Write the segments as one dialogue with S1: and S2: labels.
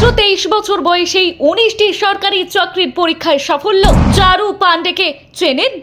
S1: মাত্র 23 বছর বয়সেই 19টি সরকারি চাকরির পরীক্ষায় সাফল্য। চারু পান্ডেকে চেনেন?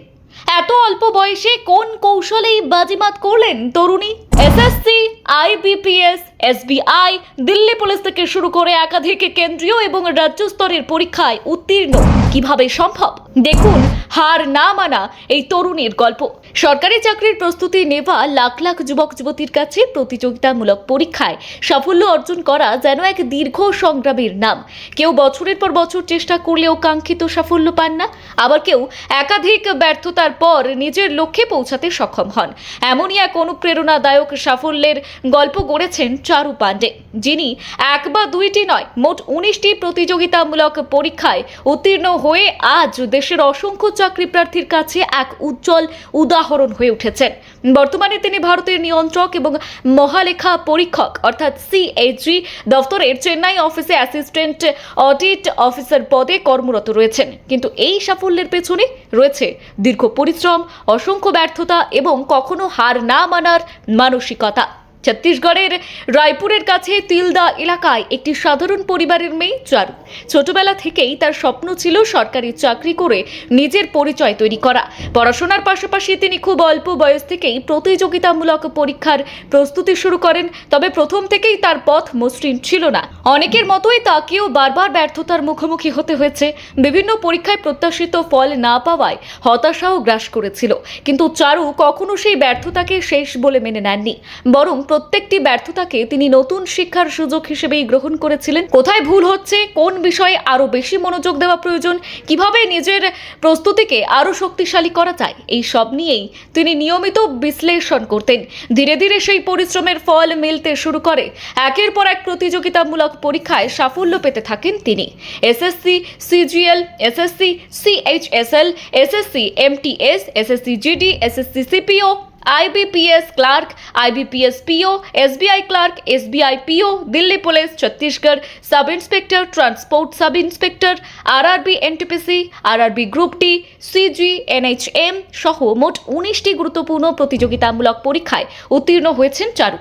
S1: এত অল্প বয়সে কোন কৌশলেই বাজিমাত করলেন তরুণী? SSC, IBPS, SBI, Delhi police থেকে শুরু করে একাধিক কেন্দ্রীয় এবং রাজ্য স্তরের পরীক্ষায় উত্তীর্ণ কিভাবে সম্ভব? দেখুন হার না মানা এই তরুণীর গল্প। সরকারি চাকরির প্রস্তুতি নেওয়া লাখ লাখ যুবক যুবতীর কাছে প্রতিযোগিতামূলক পরীক্ষায় সাফল্য অর্জন করা যেন এক দীর্ঘ সংগ্রামের নাম। কেউ বছরের পর বছর চেষ্টা করলেও কাঙ্ক্ষিত সাফল্য পান না, আবার কেউ একাধিক ব্যর্থতার পর নিজের লক্ষ্যে পৌঁছাতে সক্ষম হন। এমনই এক অনুপ্রেরণাদায়ক সাফল্যের গল্প গড়েছেন চারু পান্ডে, যিনি এক বা দুইটি নয়, মোট 19টি প্রতিযোগিতামূলক পরীক্ষায় উত্তীর্ণ হয়ে আজ দেশের অসংখ্য চাকরি প্রার্থীর কাছে এক উজ্জ্বল উদাহরণ হয়ে উঠেছেন। বর্তমানে তিনি ভারতের নিয়ন্ত্রক এবং মহালেখা পরীক্ষক অর্থাৎ সিএজি দফতরের চেন্নাই অফিসে অ্যাসিস্ট্যান্ট অডিট অফিসার পদে কর্মরত রয়েছেন। কিন্তু এই সাফল্যের পেছনে রয়েছে দীর্ঘ পরিশ্রম, অসংখ্য ব্যর্থতা এবং কখনো হার না মানার মানসিকতা। ছত্তিশগড়ের রায়পুরের কাছে তিলদা এলাকায় একটি সাধারণ পরিবারের মেয়ে চারু। ছোটবেলা থেকেই তার স্বপ্ন ছিল সরকারি চাকরি করে নিজের পরিচয় তৈরি করা। পড়াশোনার পাশাপাশি তিনি খুব অল্প বয়স থেকেই প্রতিযোগিতামূলক পরীক্ষার প্রস্তুতি শুরু করেন। তবে প্রথম থেকেই তার পথ মসৃণ ছিল না। অনেকের মতোই তাকেও বারবার ব্যর্থতার মুখোমুখি হতে হয়েছে। বিভিন্ন পরীক্ষায় প্রত্যাশিত ফল না পাওয়ায় হতাশাও গ্রাস করেছিল। কিন্তু চারু কখনো সেই ব্যর্থতাকে শেষ বলে মেনে নেননি, বরং প্রত্যেকটি ব্যর্থতাকে তিনি নতুন শিক্ষার সুযোগ হিসেবেই গ্রহণ করেছিলেন। কোথায় ভুল হচ্ছে, কোন বিষয়ে আরো বেশি মনোযোগ দেওয়া প্রয়োজন, কিভাবে নিজের প্রস্তুতিকে আরো শক্তিশালী করা যায়, এই সব নিয়েই তিনি নিয়মিত বিশ্লেষণ করতেন। ধীরে ধীরে সেই পরিশ্রমের ফল মিলতে শুরু করে। একের পর এক প্রতিযোগিতামূলক পরীক্ষায় সাফল্য পেতে থাকেন তিনি। SSC CGL, SSC CHSL, SSC MTS, SSC GD, SSC CPO, IBPS clerk, IBPS PO, SBI clerk, SBI PO, Delhi police, Chhattisgarh sub inspector, transport sub inspector, RRB NTPC, RRB group D, CG, NHM সহ মোট 19টি গুরুত্বপূর্ণ প্রতিযোগিতামূলক পরীক্ষায় উত্তীর্ণ হয়েছেন চারু।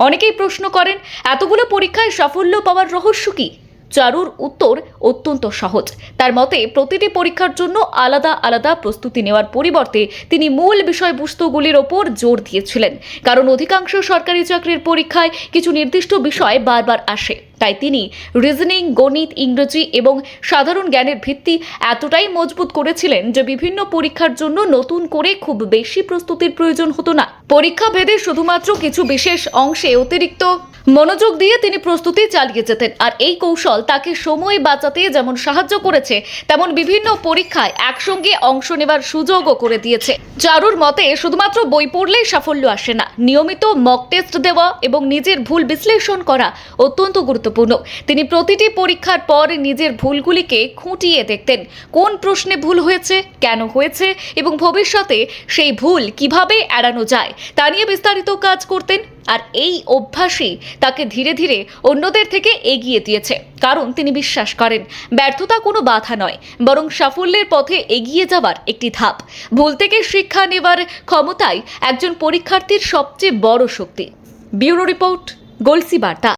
S1: অনেকেই প্রশ্ন করেন, এতগুলো পরীক্ষায় সাফল্য পাওয়ার রহস্য কি? চারুর উত্তর অত্যন্ত সহজ। তার মতে প্রতিটি পরীক্ষার জন্য আলাদা আলাদা প্রস্তুতি নেওয়ার পরিবর্তে তিনি মূল বিষয়বস্তুগুলির ওপর জোর দিয়েছিলেন। কারণ অধিকাংশ সরকারি চাকরির পরীক্ষায় কিছু নির্দিষ্ট বিষয় বারবার আসে। তাই তিনি রিজনিং, গণিত, ইংরেজি এবং সাধারণ জ্ঞানের ভিত্তি এতটাই মজবুত করেছিলেন যে বিভিন্ন পরীক্ষার জন্য নতুন করে খুব বেশি প্রস্তুতির প্রয়োজন হতো না। পরীক্ষা ভেদে শুধুমাত্র কিছু বিশেষ অংশে অতিরিক্ত মনোযোগ দিয়ে তিনি প্রস্তুতি চালিয়ে যেতেন। আর এই কৌশল তাকে সময় বাঁচাতে যেমন সাহায্য করেছে, তেমন বিভিন্ন পরীক্ষায় একসঙ্গে অংশ নেবার সুযোগও করে দিয়েছে। চারুর মতে শুধুমাত্র বই পড়লেই সাফল্য আসে না, নিয়মিত মক টেস্ট দেওয়া এবং নিজের ভুল বিশ্লেষণ করা অত্যন্ত গুরুত্বপূর্ণ। তিনি প্রতিটি পরীক্ষার পর নিজের ভুলগুলিকে খুঁটিয়ে দেখতেন। কোন প্রশ্নে ভুল হয়েছে, কেন হয়েছে এবং ভবিষ্যতে সেই ভুল কিভাবে এড়ানো যায় তা নিয়ে বিস্তারিত কাজ করতেন। আর এই অভ্যাসই তাকে ধীরে ধীরে অন্যদের থেকে এগিয়ে দিয়েছে। কারণ তিনি বিশ্বাস করেন ব্যর্থতা কোনো বাধা নয়, বরং সাফল্যের পথে এগিয়ে যাবার একটি ধাপ। ভুল থেকে শিক্ষা নেবার ক্ষমতাই একজন পরীক্ষার্থীর সবচেয়ে বড় শক্তি। ব্যুরো রিপোর্ট, গলসি বার্তা।